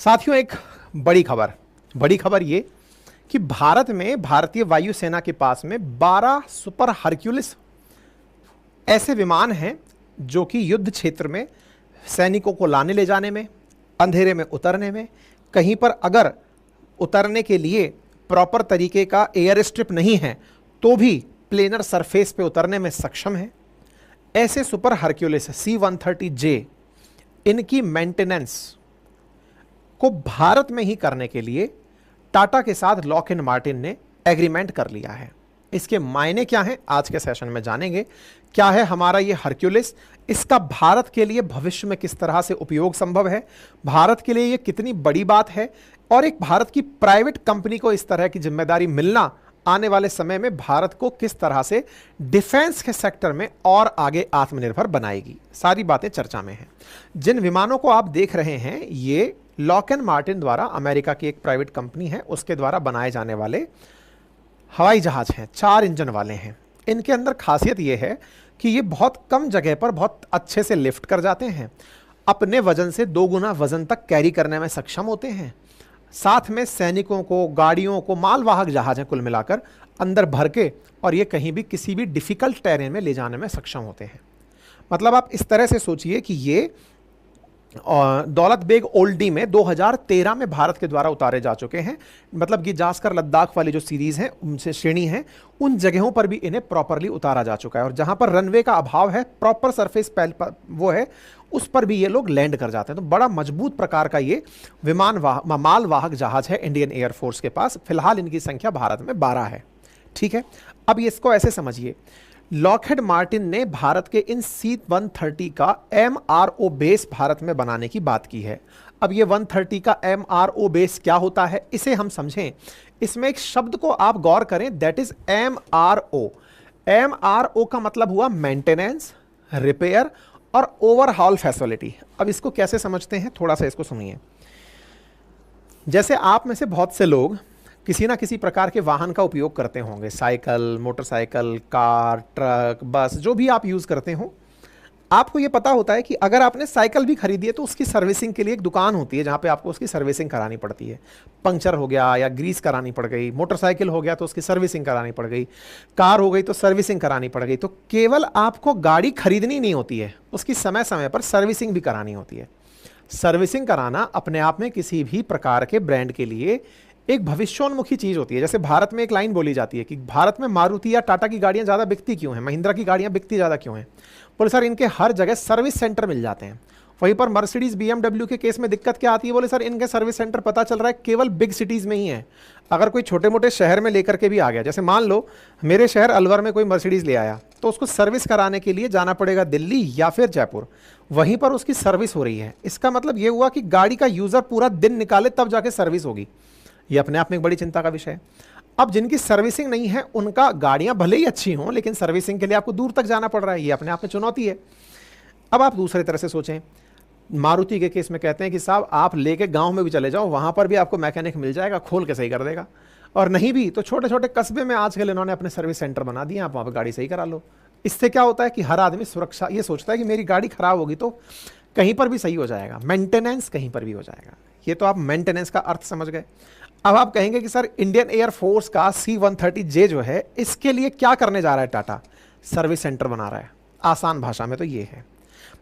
साथियों, एक बड़ी खबर ये कि भारत में भारतीय वायुसेना के पास में 12 सुपर हरक्यूलिस ऐसे विमान हैं जो कि युद्ध क्षेत्र में सैनिकों को लाने ले जाने में, अंधेरे में उतरने में, कहीं पर अगर उतरने के लिए प्रॉपर तरीके का एयर स्ट्रिप नहीं है तो भी प्लेनर सरफेस पे उतरने में सक्षम है। ऐसे सुपर हरक्यूलिस C-130J इनकी मेंटेनेंस को भारत में ही करने के लिए टाटा के साथ लॉकहीड मार्टिन ने एग्रीमेंट कर लिया है। इसके मायने क्या हैं आज के सेशन में जानेंगे। क्या है हमारा ये हरक्यूलिस, इसका भारत के लिए भविष्य में किस तरह से उपयोग संभव है, भारत के लिए ये कितनी बड़ी बात है, और एक भारत की प्राइवेट कंपनी को इस तरह की जिम्मेदारी मिलना आने वाले समय में भारत को किस तरह से डिफेंस के सेक्टर में और आगे आत्मनिर्भर बनाएगी। सारी बातें चर्चा में हैं। जिन विमानों को आप देख रहे हैं ये लॉकहीड मार्टिन द्वारा, अमेरिका की एक प्राइवेट कंपनी है, उसके द्वारा बनाए जाने वाले हवाई जहाज हैं, 4 इंजन वाले हैं। इनके अंदर खासियत यह है कि ये बहुत कम जगह पर बहुत अच्छे से लिफ्ट कर जाते हैं, अपने वजन से 2 गुना वजन तक कैरी करने में सक्षम होते हैं। साथ में सैनिकों को, गाड़ियों को, मालवाहक जहाज हैं कुल मिलाकर अंदर भर के, और ये कहीं भी किसी भी डिफिकल्ट टेरेन में ले जाने में सक्षम होते हैं। मतलब आप इस तरह से सोचिए कि ये दौलत बेग ओल्डी में 2013 में भारत के द्वारा उतारे जा चुके हैं। मतलब कि जास्कर लद्दाख वाली जो सीरीज है, उनसे श्रेणी है, उन जगहों पर भी इन्हें प्रॉपरली उतारा जा चुका है, और जहां पर रनवे का अभाव है, प्रॉपर सरफेस वो है, उस पर भी ये लोग लैंड कर जाते हैं। तो बड़ा मजबूत प्रकार का ये मालवाहक जहाज है इंडियन एयरफोर्स के पास। फिलहाल इनकी संख्या भारत में 12 है। ठीक है, अब इसको ऐसे समझिए, लॉकहीड मार्टिन ने भारत के इन C-130 का MRO बेस भारत में बनाने की बात की है। अब ये 130 का MRO बेस क्या होता है इसे हम समझें। इसमें एक शब्द को आप गौर करें, दैट इज MRO। MRO का मतलब हुआ मेंटेनेंस, रिपेयर और ओवरहॉल फैसिलिटी। अब इसको कैसे समझते हैं, थोड़ा सा इसको सुनिए। जैसे आप में से बहुत से लोग किसी ना किसी प्रकार के वाहन का उपयोग करते होंगे, साइकिल, मोटरसाइकिल, कार, ट्रक, बस, जो भी आप यूज़ करते हो। आपको ये पता होता है कि अगर आपने साइकिल भी खरीदी है तो उसकी सर्विसिंग के लिए एक दुकान होती है जहाँ पे आपको उसकी सर्विसिंग करानी पड़ती है। पंक्चर हो गया या ग्रीस करानी पड़ गई, मोटरसाइकिल हो गया तो उसकी सर्विसिंग करानी पड़ गई, कार हो गई तो सर्विसिंग करानी पड़ गई। तो केवल आपको गाड़ी खरीदनी नहीं होती है, उसकी समय समय पर सर्विसिंग भी करानी होती है। सर्विसिंग कराना अपने आप में किसी भी प्रकार के ब्रांड के लिए एक भविष्योन्मुखी चीज होती है। जैसे भारत में एक लाइन बोली जाती है कि भारत में मारुति या टाटा की गाड़ियां ज्यादा बिकती क्यों हैं, महिंद्रा की गाड़ियां बिकती ज्यादा क्यों हैं? बोले सर इनके हर जगह सर्विस सेंटर मिल जाते हैं। वहीं पर मर्सिडीज, BMW के केस में दिक्कत क्या आती है? बोले सर इनके सर्विस सेंटर पता चल रहा है केवल बिग सिटीज में ही है। अगर कोई छोटे मोटे शहर में लेकर के भी आ गया, जैसे मान लो मेरे शहर अलवर में कोई मर्सिडीज ले आया, तो उसको सर्विस कराने के लिए जाना पड़ेगा दिल्ली या फिर जयपुर, वहीं पर उसकी सर्विस हो रही है। इसका मतलब ये हुआ कि गाड़ी का यूजर पूरा दिन निकाले तब जाके सर्विस होगी। ये अपने आप में एक बड़ी चिंता का विषय है। अब जिनकी सर्विसिंग नहीं है उनका गाड़ियां भले ही अच्छी हों लेकिन सर्विसिंग के लिए आपको दूर तक जाना पड़ रहा है, ये अपने आप में चुनौती है। अब आप दूसरी तरह से सोचें, मारुति के केस में कहते हैं कि साहब आप लेके गांव में भी चले जाओ, वहां पर भी आपको मैकेनिक मिल जाएगा, खोल के सही कर देगा। और नहीं भी तो छोटे छोटे कस्बे में आजकल इन्होंने अपने सर्विस सेंटर बना दिए, आप वहां पर गाड़ी सही करा लो। इससे क्या होता है कि हर आदमी सुरक्षा ये सोचता है कि मेरी गाड़ी खराब होगी तो कहीं पर भी सही हो जाएगा, मेंटेनेंस कहीं पर भी हो जाएगा। ये तो आप मेंटेनेंस का अर्थ समझ गए। अब आप कहेंगे कि सर इंडियन एयरफोर्स का C-130J जो है इसके लिए क्या करने जा रहा है टाटा? सर्विस सेंटर बना रहा है। आसान भाषा में तो ये है,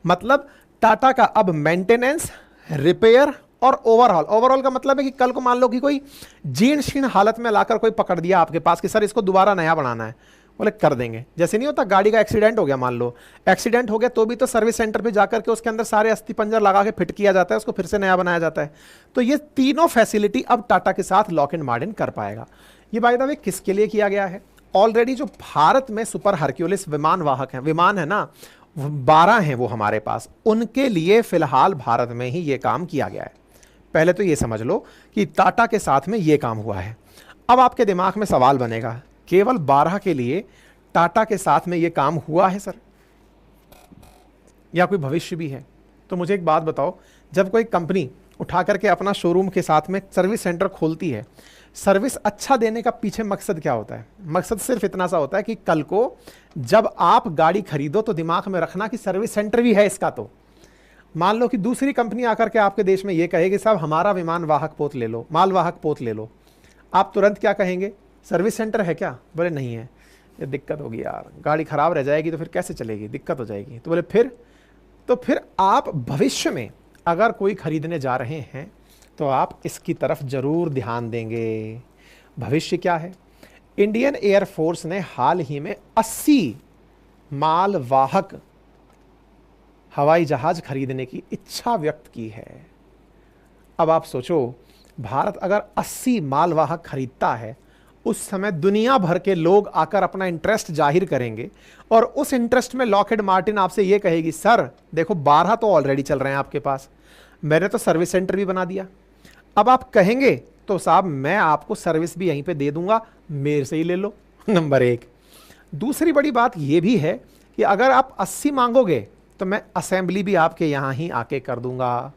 मतलब टाटा का अब मेंटेनेंस, रिपेयर और ओवरऑल का मतलब है कि कल को मान लो कि कोई जीर्ण शीर्ण हालत में लाकर कोई पकड़ दिया आपके पास कि सर इसको दोबारा नया बनाना है, बोले कर देंगे। जैसे नहीं होता, गाड़ी का एक्सीडेंट हो गया, मान लो एक्सीडेंट हो गया तो भी तो सर्विस सेंटर पे जाकर के उसके अंदर सारे अस्थि पंजर लगा के फिट किया जाता है, उसको फिर से नया बनाया जाता है। तो ये तीनों फैसिलिटी अब टाटा के साथ लॉकहीड मार्टिन कर पाएगा। ये बाय द वे किसके लिए किया गया है? ऑलरेडी जो भारत में सुपर हरक्यूलिस विमान है ना, 12 हैं वो हमारे पास, उनके लिए फिलहाल भारत में ही ये काम किया गया है। पहले तो ये समझ लो कि टाटा के साथ में ये काम हुआ है। अब आपके दिमाग में सवाल बनेगा, केवल 12 के लिए टाटा के साथ में यह काम हुआ है सर, या कोई भविष्य भी है? तो मुझे एक बात बताओ, जब कोई कंपनी उठा करके अपना शोरूम के साथ में सर्विस सेंटर खोलती है, सर्विस अच्छा देने का पीछे मकसद क्या होता है? मकसद सिर्फ इतना सा होता है कि कल को जब आप गाड़ी खरीदो तो दिमाग में रखना कि सर्विस सेंटर भी है इसका। तो मान लो कि दूसरी कंपनी आकर के आपके देश में ये कहेगी साहब हमारा विमान वाहक पोत ले लो, मालवाहक पोत ले लो, आप तुरंत क्या कहेंगे? सर्विस सेंटर है क्या? बोले नहीं है। ये दिक्कत होगी यार, गाड़ी खराब रह जाएगी तो फिर कैसे चलेगी, दिक्कत हो जाएगी। तो बोले फिर आप भविष्य में अगर कोई खरीदने जा रहे हैं तो आप इसकी तरफ जरूर ध्यान देंगे। भविष्य क्या है? इंडियन एयरफोर्स ने हाल ही में 80 मालवाहक हवाई जहाज खरीदने की इच्छा व्यक्त की है। अब आप सोचो, भारत अगर 80 मालवाहक खरीदता है, उस समय दुनिया भर के लोग आकर अपना इंटरेस्ट जाहिर करेंगे और उस इंटरेस्ट में लॉकहीड मार्टिन आपसे ये कहेगी सर देखो 12 तो ऑलरेडी चल रहे हैं आपके पास, मैंने तो सर्विस सेंटर भी बना दिया। अब आप कहेंगे तो साहब मैं आपको सर्विस भी यहीं पे दे दूंगा, मेरे से ही ले लो। नंबर 1। दूसरी बड़ी बात यह भी है कि अगर आप 80 मांगोगे तो मैं असेंबली भी आपके यहां ही आके कर दूंगा।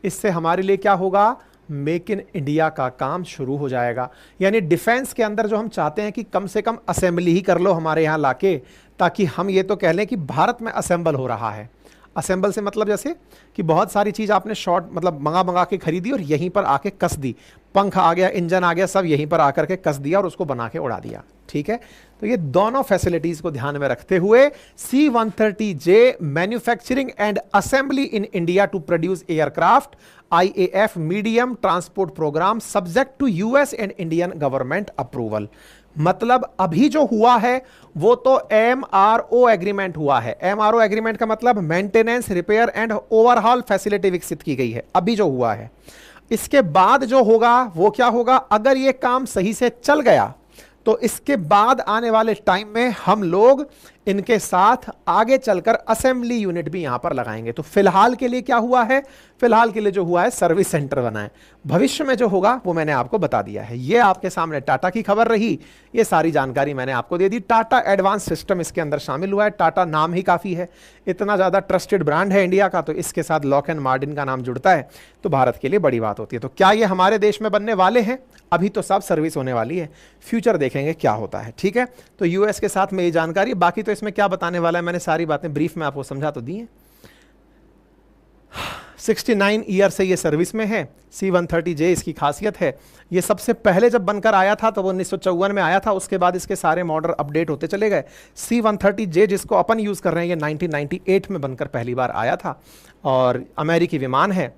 इससे हमारे लिए क्या होगा? मेक इन इंडिया का काम शुरू हो जाएगा। यानी डिफेंस के अंदर जो हम चाहते हैं कि कम से कम असेंबली ही कर लो हमारे यहां लाके, ताकि हम ये तो कह लें कि भारत में असेंबल हो रहा है। असेंबल से मतलब जैसे कि बहुत सारी चीज़ आपने शॉर्ट मतलब मंगा के खरीदी और यहीं पर आके कस दी, पंख आ गया, इंजन आ गया, सब यहीं पर आकर के कस दिया और उसको बना के उड़ा दिया। ठीक है, तो ये दोनों फैसिलिटीज को ध्यान में रखते हुए C-130J manufacturing and assembly in India to produce aircraft IAF medium transport programme subject to US and Indian government approval. मतलब अभी जो हुआ है वो तो MRO एग्रीमेंट हुआ है। MRO एग्रीमेंट का मतलब maintenance, repair and overhaul facility विकसित की गई है, अभी जो हुआ है। इसके बाद जो होगा वो क्या होगा? अगर ये काम सही से चल गया तो इसके बाद आने वाले टाइम में हम लोग इनके साथ आगे चलकर असेंबली यूनिट भी यहां पर लगाएंगे। तो फिलहाल के लिए क्या हुआ है? फिलहाल के लिए जो हुआ है सर्विस सेंटर बनाए। भविष्य में जो होगा वो मैंने आपको बता दिया है। ये आपके सामने टाटा की खबर रही, ये सारी जानकारी मैंने आपको दे दी। टाटा एडवांस सिस्टम इसके अंदर शामिल हुआ है। टाटा नाम ही काफी है, इतना ज्यादा ट्रस्टेड ब्रांड है इंडिया का, तो इसके साथ लॉकहीड मार्टिन का नाम जुड़ता है तो भारत के लिए बड़ी बात होती है। तो क्या ये हमारे देश में बनने वाले हैं? अभी तो सब सर्विस होने वाली है, फ्यूचर देखेंगे क्या होता है। ठीक है, तो यूएस के साथ में ये जानकारी, बाकी तो इसमें क्या बताने वाला है मैंने सारी बातें ब्रीफ में आपको समझा तो दी हैं। 69 ईयर से ये सर्विस में है। C-130J इसकी खासियत है, ये सबसे पहले जब बनकर आया था तो वो 1954 में आया था, उसके बाद इसके सारे मॉडल अपडेट होते चले गए। C-130J जिसको अपन यूज कर रहे हैं ये 1998 में बनकर पहली बार आया था और अमेरिकी विमान है।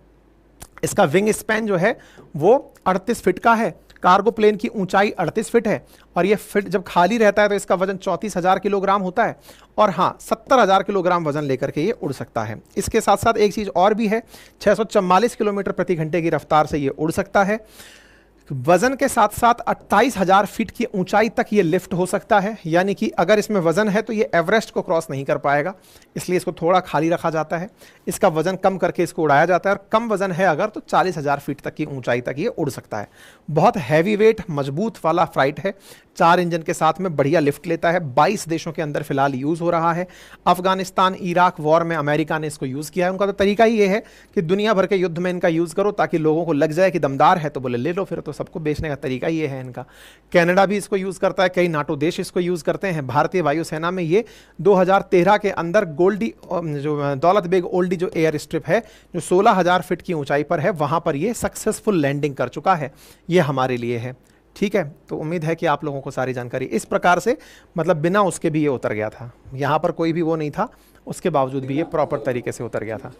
इसका विंग स्पैन जो है वो 38 फीट का है, कार्गो प्लेन की ऊंचाई 38 फीट है और ये फिट जब खाली रहता है तो इसका वजन 34,000 किलोग्राम होता है और हाँ 70,000 किलोग्राम वजन लेकर के ये उड़ सकता है। इसके साथ साथ एक चीज़ और भी है, 644 किलोमीटर प्रति घंटे की रफ्तार से ये उड़ सकता है। वजन के साथ साथ 28,000 फीट की ऊंचाई तक ये लिफ्ट हो सकता है, यानी कि अगर इसमें वजन है तो ये एवरेस्ट को क्रॉस नहीं कर पाएगा, इसलिए इसको थोड़ा खाली रखा जाता है। इसका वजन कम करके इसको उड़ाया जाता है और कम वजन है अगर तो 40,000 फीट तक की ऊंचाई तक ये उड़ सकता है। बहुत हैवी वेट मजबूत वाला फ्लाइट है, 4 इंजन के साथ में बढ़िया लिफ्ट लेता है। 22 देशों के अंदर फिलहाल यूज हो रहा है। अफगानिस्तान इराक वॉर में अमेरिका ने इसको यूज किया है। उनका तो तरीका ही ये है कि दुनिया भर के युद्ध में इनका यूज करो ताकि लोगों को लग जाए कि दमदार है तो बोले ले लो, फिर तो सबको बेचने का तरीका ये है इनका। कनाडा भी इसको यूज करता है, कई नाटो देश इसको यूज करते हैं। भारतीय वायुसेना में ये 2013 के अंदर गोल्डी जो दौलत बेग ओल्डी जो एयर स्ट्रिप है जो 16,000 फीट की ऊंचाई पर है वहां पर ये सक्सेसफुल लैंडिंग कर चुका है। ये हमारे लिए है। ठीक है, तो उम्मीद है कि आप लोगों को सारी जानकारी इस प्रकार से, मतलब बिना उसके भी ये उतर गया था, यहाँ पर कोई भी वो नहीं था, उसके बावजूद भी ये प्रॉपर तरीके से उतर गया था।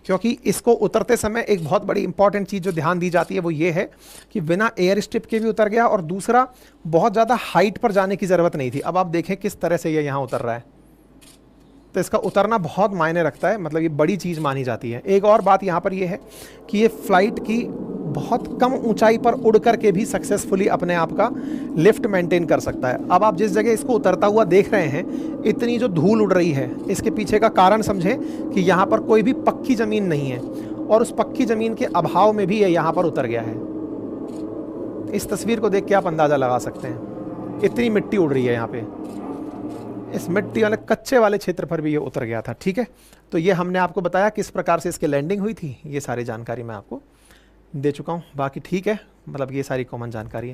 क्योंकि इसको उतरते समय एक बहुत बड़ी इंपॉर्टेंट चीज़ जो ध्यान दी जाती है वो ये है कि बिना एयर स्ट्रिप के भी उतर गया और दूसरा बहुत ज़्यादा हाइट पर जाने की ज़रूरत नहीं थी। अब आप देखें किस तरह से ये यहाँ उतर रहा है, तो इसका उतरना बहुत मायने रखता है, मतलब ये बड़ी चीज़ मानी जाती है। एक और बात यहाँ पर ये है कि ये फ्लाइट की बहुत कम ऊंचाई पर उड़ करके भी सक्सेसफुली अपने आप का लिफ्ट मेंटेन कर सकता है। अब आप जिस जगह इसको उतरता हुआ देख रहे हैं, इतनी जो धूल उड़ रही है, इसके पीछे का कारण समझें कि यहाँ पर कोई भी पक्की ज़मीन नहीं है और उस पक्की ज़मीन के अभाव में भी ये यहाँ पर उतर गया है। इस तस्वीर को देख के आप अंदाज़ा लगा सकते हैं, इतनी मिट्टी उड़ रही है यहाँ पे। इस मिट्टी वाले कच्चे वाले क्षेत्र पर भी ये उतर गया था। ठीक है, तो ये हमने आपको बताया किस प्रकार से इसकी लैंडिंग हुई थी, ये सारी जानकारी मैं आपको दे चुका हूँ। बाकी ठीक है, मतलब ये सारी कॉमन जानकारी है।